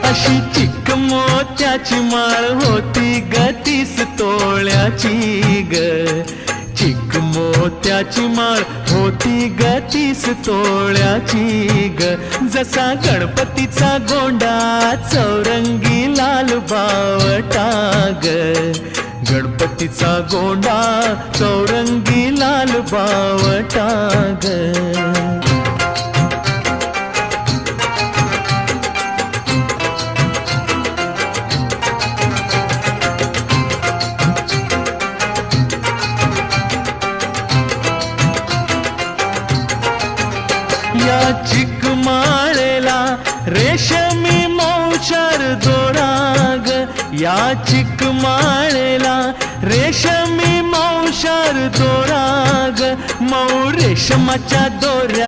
अशी चिक मोत्याची माळ होती ग 30 तोळ्याची ग. चिक मोत्याची माळ होती ग 30 तोळ्याची ग. जसा गणपतीचा गोंडा चौरंगी लाल बावटा ग. गणपतीचा गोंडा चौरंगी लाल बावटा ग. या चिकमाळेला रेशमी मौचार दोराग. या चिकमाळेला रेशमी मौचार दोराग. मऊ रेशमाच्या दोऱ्या